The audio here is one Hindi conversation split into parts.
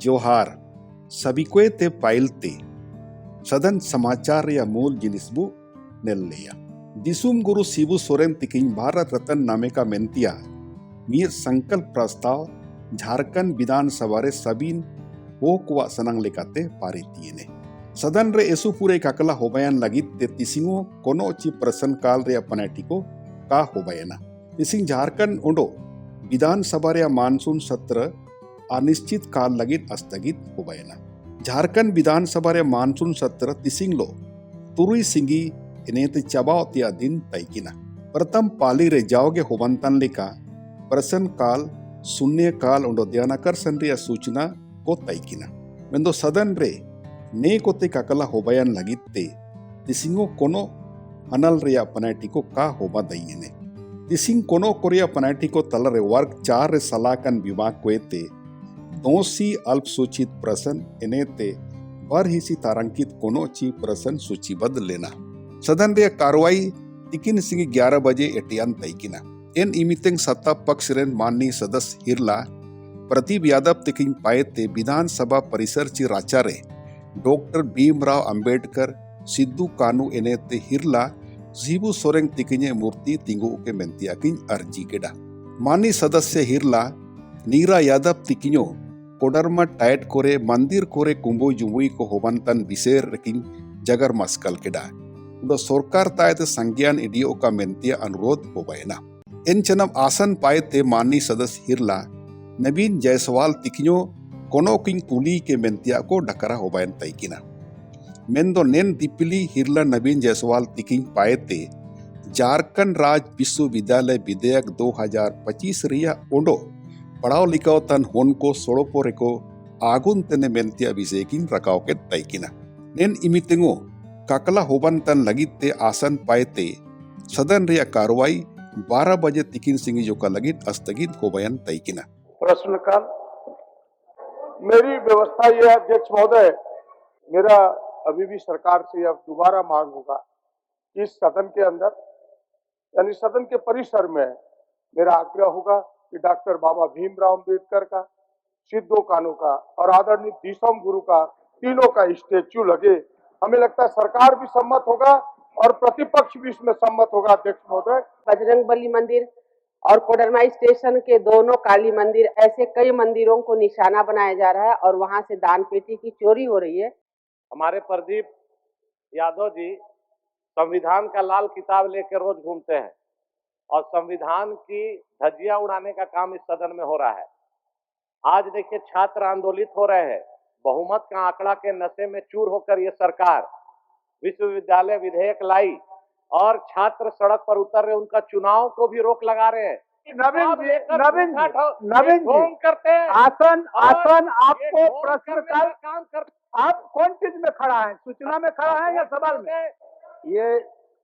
जोहार सभी को ते पाइलते सदन समाचार या मूल जिनिसबु नेल्लेया दिसुम गुरु शिबू सोरेन तिकिन भारत रत्न नामे का मेंतिया मीर संकल्प प्रस्ताव झारखंड विधानसभा रे सबीन वो कुआ सनंग लेकाते पारितियने सदन रे एसु पूरे काकला होबयान लगित ते तिसिंगो कोनो ची प्रश्न काल रे अपनाटी को का होबयाना तिसिंग झारखंड उंडो विधानसभा रे मानसून सत्र अनिश्चित काल लगित स्थगित होबयाना झारखंड विधानसभा रे मानसून सत्र तिसिंगलो तुरुई सिंगी इनेत चबाव तिया दिन तैकिना प्रथम पाली रे जाओगे होबंतन लेका प्रश्न काल शून्य काल उंडो ध्यानाकर संरिया सूचना को तैकिना मेंदो सदन रे ने कोते काकला होबयान लगिते तिसिंगो कोनो अनल रिया पनाटी को का होबा दईने तिसिंग कोनो कोरिया पनाटी को तलरे वर्ग 4 रे सलाकन विभाग कोएते दोषी अल्पसूचित प्रश्न इनेते बर हिसी तारांकित कोनो ची प्रश्न सूचीबद्ध लेना सदन रे कार्रवाई तिकिन सिंगी 11 बजे एटियान तैकिना एन इमितेंग सत्ता पक्ष रेन माननीय सदस्य हिरला प्रदीप यादव तिकिन पाएते विधानसभा परिसर ची राचारे डॉक्टर भीमराव अंबेडकर सिद्धू कानू एनेते हिरला शिबू सोरेन तिकिने मूर्ति तिंगु के मेंतिया किन अर्जी केडा माननीय सदस्य हिरला नीरा यादव तिकिनो कोडरमा टाइट कोरे मंदिर कोरे कुंबो जुमुई को होबंतन विशेर रकिन जगर मस्कल केडा उदो सरकार तायते संज्ञान इडियो का मेंतिया अनुरोध होबयना इन चनम आसन पाएते माननीय सदस्य हिरला नवीन जायसवाल तिकिनो कोनो किंग पुली के मेंतिया को डकरा होबयन तैकिना मेंदो नेन दिपिली हिरला नवीन जायसवाल तिकिन पाएते झारखंड राज्य विश्वविद्यालय विधेयक 2025 रिया ओडो पढ़ाओ लिखाओ तन होन को सोड़ोपो रेको आगुन तने मेंतिया विषयकिन रकाओ के तैकिना नेन इमितेंगो काकला होबन तन लगित ते आसन पाएते सदन रिया कार्रवाई 12 बजे तिकिन सिंगी जो का लगित स्थगित होबयन तैकिना प्रश्नकाल मेरी व्यवस्था यह अध्यक्ष महोदय मेरा अभी भी सरकार से अब दोबारा मांग होगा कि इस सदन के अंदर यानी सदन के परिसर में मेरा आग्रह होगा कि डॉक्टर बाबा भीमराव अंबेडकर का सिद्धू कानू का और आदरणीय दिसम गुरु का तीनों का स्टेच्यू लगे। हमें लगता है सरकार भी सम्मत होगा और प्रतिपक्ष भी इसमें सम्मत होगा अध्यक्ष महोदय। बजरंगबली मंदिर और कोडरमा स्टेशन के दोनों काली मंदिर ऐसे कई मंदिरों को निशाना बनाया जा रहा है और वहां से दान पेटी की चोरी हो रही है। हमारे प्रदीप यादव जी संविधान का लाल किताब लेकर रोज घूमते हैं और संविधान की धज्जियां उड़ाने का काम इस सदन में हो रहा है। आज देखिए छात्र आंदोलित हो रहे हैं, बहुमत का आंकड़ा के नशे में चूर होकर ये सरकार विश्वविद्यालय विधेयक लाई और छात्र सड़क पर उतर रहे, उनका चुनाव को भी रोक लगा रहे हैं। नवीन जी करते हैं आसन आपको प्रश्न काम कर आप कौन चीज में खड़ा है, सूचना में खड़ा है या सवाल में? ये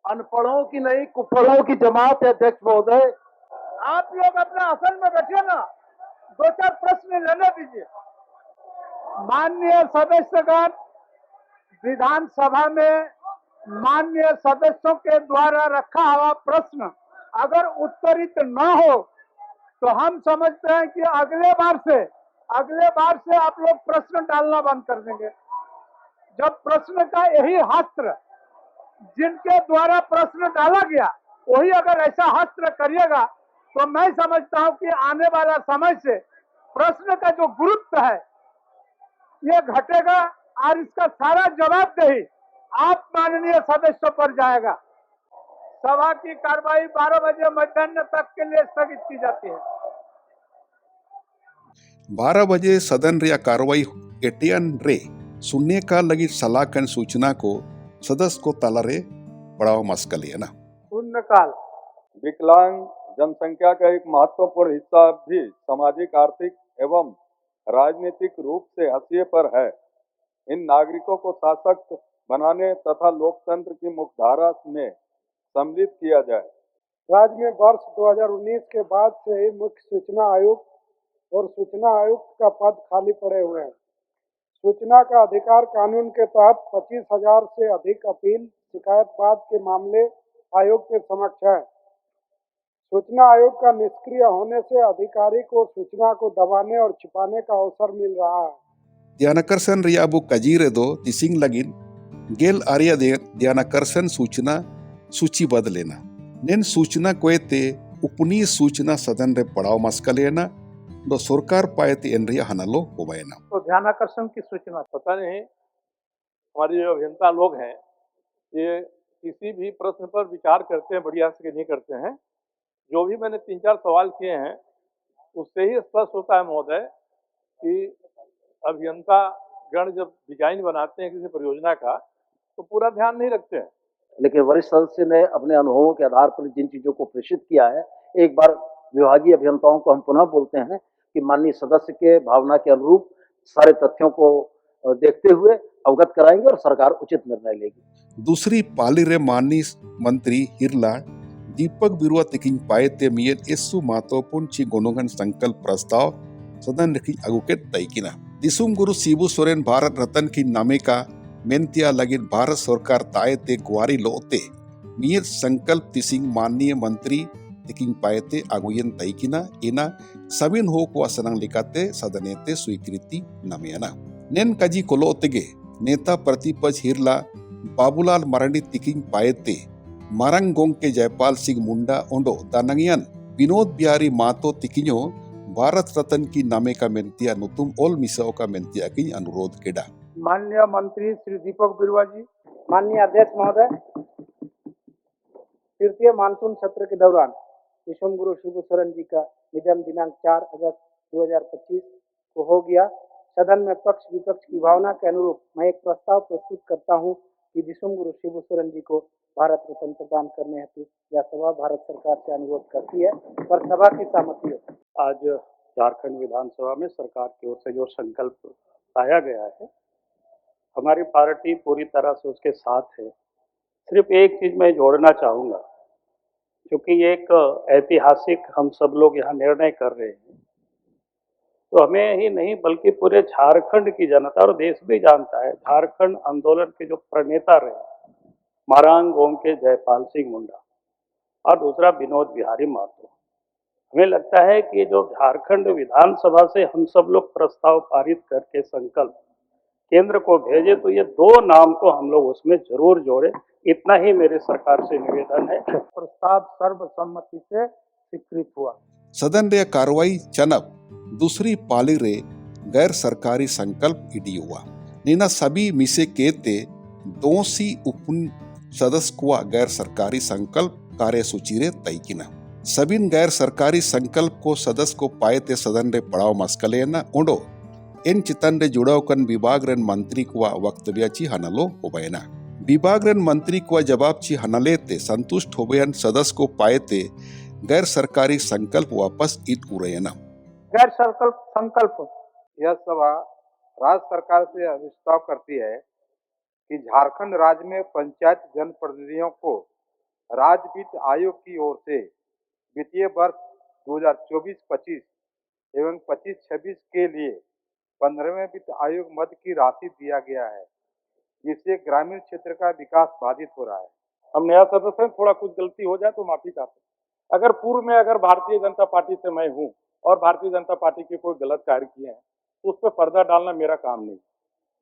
अनपढ़ों की नहीं कुफलों की जमात है अध्यक्ष महोदय। आप लोग अपने आसन में बैठिए ना, 2-4 प्रश्न लेने दीजिए। माननीय सदस्यगण विधानसभा में माननीय सदस्यों के द्वारा रखा हुआ प्रश्न अगर उत्तरित न हो तो हम समझते हैं कि अगले बार से आप लोग प्रश्न डालना बंद कर देंगे। जब प्रश्न का यही हस्त्र जिनके द्वारा प्रश्न डाला गया वही अगर ऐसा हस्त्र करिएगा तो मैं समझता हूं कि आने वाला समय से प्रश्न का जो गुरुत्व है ये घटेगा और इसका सारा जवाबदेही आप माननीय सदस्यों पर जाएगा। सभा की कार्रवाई 12 बजे मध्याह्न तक के लिए स्थगित की जाती है। 12 बजे सदन रिया कार्रवाई एटियन रे शून्य काल लगी सलाकन सूचना को सदस्य को तलरे पड़ाव मस्कलिए ना शून्य काल विकलांग जनसंख्या का एक महत्वपूर्ण हिस्सा भी सामाजिक आर्थिक एवं राजनीतिक रूप से हाशिए पर है। इन नागरिकों को सशक्त बनाने तथा लोकतंत्र की मुख्यधारा में सम्मिलित किया जाए। राज्य में वर्ष 2019 के बाद से ही मुख्य सूचना आयुक्त और सूचना आयुक्त का पद खाली पड़े हुए हैं। सूचना का अधिकार कानून के तहत 25,000 से अधिक अपील शिकायतवाद के मामले आयोग के समक्ष है। सूचना आयोग का निष्क्रिय होने से अधिकारी को सूचना को दबाने और छिपाने का अवसर मिल रहा है। ध्यानाकर्षण रियाबु कजीरे दो तिसिंग लगिन गेल आर्या ध्यानाकर्षण सूचना सूचीबद्ध लेना नेन सूचना कोयते उपनी सूचना सदन रे पड़ाव मस्कलेना दो सरकार पायते एनरिया हनलो होबैना। तो ध्यानाकर्षण की सूचना पता नहीं हमारे जो अभियंता लोग हैं ये किसी भी प्रश्न पर विचार करते हैं, बढ़िया से नहीं करते हैं। जो भी मैंने 3-4 सवाल किए हैं उससे ही स्पष्ट होता है महोदय कि अभियंता गण जब डिजाइन बनाते हैं किसी परियोजना का तो पूरा ध्यान नहीं रखते हैं। लेकिन वरिष्ठ सदस्य ने अपने अनुभवों के आधार पर जिन चीजों को प्रेषित किया है, एक बार विभागीय अभियंताओं को हम पुनः बोलते हैं कि माननीय सदस्य के भावना के अनुरूप सारे तथ्यों को देखते हुए अवगत कराएंगे और सरकार उचित निर्णय लेगी। दूसरी पाली रे माननीय मंत्री हिरला दीपक बिरुआ तिकिंग पायते मियन एसु महत्वपूर्ण ची गुणगन संकल्प प्रस्ताव सदन रखी अगुकेट तैकिना दिसुम गुरु शिबू सोरेन भारत रत्न की नामे का मेंतिया लगिन भारत सरकार तायते ग्वारी लोते मियर संकल्प तिसिंग माननीय मंत्री तिकिंग पायते अगुयन तैकिना इना सबिन हो को असनंग लिकाते सदनेते स्वीकृति नमेना नेन कजी कोलोतेगे नेता प्रतिपक्ष हिरला बाबूलाल मरांडी तिकिंग पायते मारंग गोंके जयपाल सिंह मुंडा ओंडो दानंगियन विनोद बिहारी मातो तिकिñो भारत रत्न की नामे का मेंतिया नुतुम ओल मिसाओ का मेंतिया की अनुरोध केडा। माननीय मंत्री श्री दीपक बिरुआ जी, माननीय अध्यक्ष महोदय, तृतीय मानसून सत्र के दौरान विश्व गुरु शिबू सोरेन जी का निधन दिनांक 4 अगस्त 2025 को हो गया। सदन में पक्ष विपक्ष की भावना के अनुरूप मैं एक प्रस्ताव प्रस्तुत करता हूं कि विश्व गुरु शिबू सोरेन जी को भारत रत्न प्रदान करने हेतु यह सभा भारत सरकार से अनुरोध करती है पर सभा की सहमति हो। आज झारखंड विधानसभा में सरकार की ओर से जो संकल्प लाया गया है हमारी पार्टी पूरी तरह से उसके साथ है। सिर्फ एक चीज मैं जोड़ना चाहूंगा, क्योंकि ये एक ऐतिहासिक हम सब लोग यहाँ निर्णय कर रहे हैं, तो हमें ही नहीं बल्कि पूरे झारखंड की जनता और देश भी जानता है झारखंड आंदोलन के जो प्रणेता रहे मारांग गोंके जयपाल सिंह मुंडा और दूसरा विनोद बिहारी महतो। हमें लगता है कि जो झारखंड विधानसभा से हम सब लोग प्रस्ताव पारित करके संकल्प केंद्र को भेजे तो ये दो नाम को हम लोग उसमें जरूर जोड़े, इतना ही मेरे सरकार से निवेदन है। प्रस्ताव सर्वसम्मति से स्वीकृत हुआ। सदन रे कार्रवाई चनब दूसरी पाली रे गैर सरकारी संकल्प इडी हुआ नीना सभी मिसे केते दोसी उपन सदस्य को गैर सरकारी संकल्प कार्यसूची रे तैकिना सबिन गैर सरकारी संकल्प को सदस्य को पाए सदन रे पड़ाव मस्कलेना ओंडो इन चितन रे जुड़ाव कन विभाग रेन मंत्री को वक्तव्य ची हनलो होबैना विभाग रेन मंत्री को जवाब ची हनलेते संतुष्ट होबैन सदस्य को पाएते गैर सरकारी संकल्प वापस इत उरेना। गैर संकल्प यह सभा राज्य सरकार से प्रस्ताव करती है कि झारखंड राज्य में पंचायत जनप्रतिनिधियों को राज्य वित्त आयोग की ओर से वित्तीय वर्ष 2024-25 एवं 25-26 के लिए 15वें वित्त आयोग मद की राशि दिया गया है, जिससे ग्रामीण क्षेत्र का विकास बाधित हो रहा है। हम नया सदस्य हैं, थोड़ा कुछ गलती हो जाए तो माफी चाहते हैं। अगर पूर्व में अगर भारतीय जनता पार्टी से मैं हूं और भारतीय जनता पार्टी के कोई गलत कार्य किए हैं तो उस पर पर्दा डालना मेरा काम नहीं।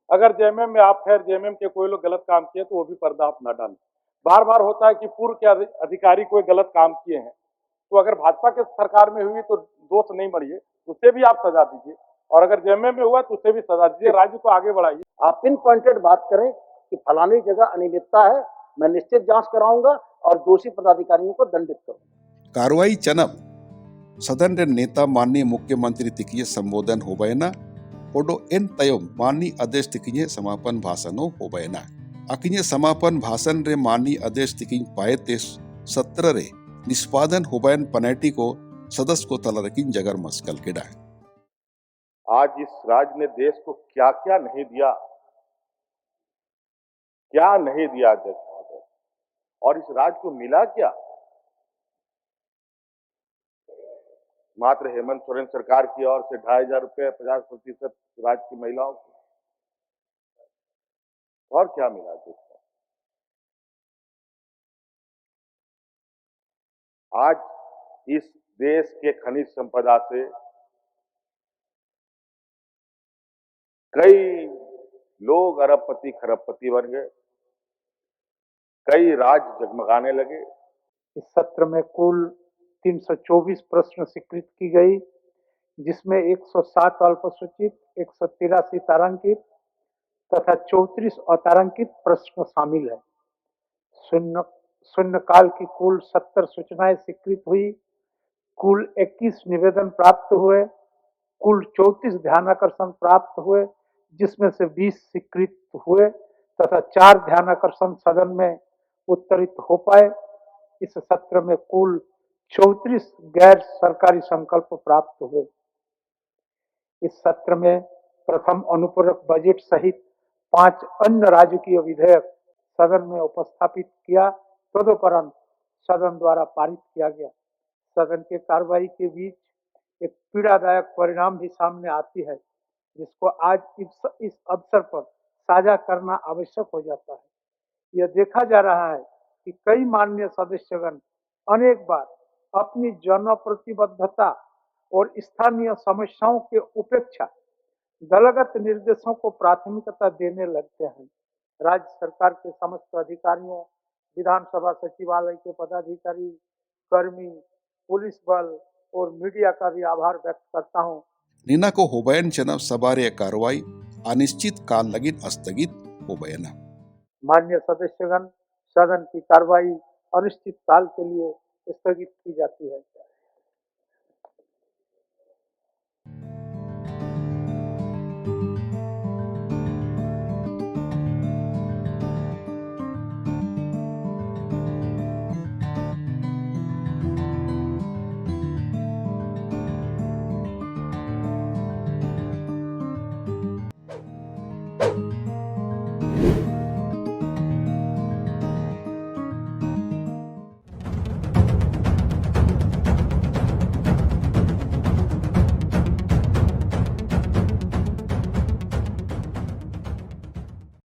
अगर जेएमएम में आप खैर जेएमएम के कोई लोग गलत काम किए तो वो भी पर्दा आप न डालें। बार बार होता है कि पूर्व के अधिकारी कोई गलत काम किए हैं तो अगर भाजपा के सरकार में हुई तो दोष नहीं बढ़िए, उससे भी आप सजा दीजिए, और अगर जेएमएम में हुआ तो उससे भी सजा दीजिए, राज्य को आगे बढ़ाइए। आप पिन पॉइंटेड बात करें कि फलानी जगह अनियमितता है, मैं निश्चित जांच कराऊंगा और दोषी पदाधिकारियों को दंडित करूंगा। कार्रवाई चनब सदन रे नेता माननीय मुख्यमंत्री तिकिये संबोधन होबैना ओडो एन तयम माननीय आदेश तिकिये समापन भाषणो होबैना अकिnye समापन भाषण रे माननीय आदेश तिकिंग पाएते सत्र रे निष्पादन होबैन पनेटी को सदस्य को तलरकिन जगर मस्कल केडा। आज इस राज्य ने देश को क्या क्या नहीं दिया, क्या नहीं दिया अध्यक्ष महोदय, और इस राज्य को मिला क्या? मात्र हेमंत सोरेन सरकार की ओर से 2,500 रुपए 50% राज्य की महिलाओं को, और क्या मिला अध्यक्ष? आज इस देश के खनिज संपदा से कई लोग अरबपति खरबपति बन गए, कई राज जगमगाने लगे। इस सत्र में कुल 324 प्रश्न स्वीकृत की गई, जिसमें 107 अल्पसूचित, 183 तारांकित तथा 34 अतारांकित प्रश्न शामिल है। शून्यकाल की कुल 70 सूचनाएं स्वीकृत हुई, कुल 21 निवेदन प्राप्त हुए, कुल 34 ध्यानाकर्षण प्राप्त हुए, जिसमें से 20 स्वीकृत हुए तथा 4 ध्यानाकर्षण सदन में उत्तरित हो पाए। इस सत्र में कुल 34 गैर सरकारी संकल्प प्राप्त हुए। इस सत्र में प्रथम अनुपूरक बजट सहित 5 अन्य राजकीय विधेयक सदन में उपस्थापित किया, तदुपरांत सदन द्वारा पारित किया गया। सदन के कार्रवाई के बीच एक पीड़ादायक परिणाम भी सामने आती है, जिसको आज इस अवसर पर साझा करना आवश्यक हो जाता है। यह देखा जा रहा है कि कई माननीय सदस्यगण अनेक बार अपनी जनप्रतिबद्धता और स्थानीय समस्याओं के उपेक्षा दलगत निर्देशों को प्राथमिकता देने लगते हैं। राज्य सरकार के समस्त अधिकारियों, विधानसभा सचिवालय के पदाधिकारी, कर्मी, पुलिस बल और मीडिया का भी आभार व्यक्त करता हूं। निनाको होबयन चना सबारे कार्रवाई अनिश्चित काल लगिन स्थगित होबयना। माननीय सदस्यगण, सदन की कार्रवाई अनिश्चित काल के लिए स्थगित की जाती है।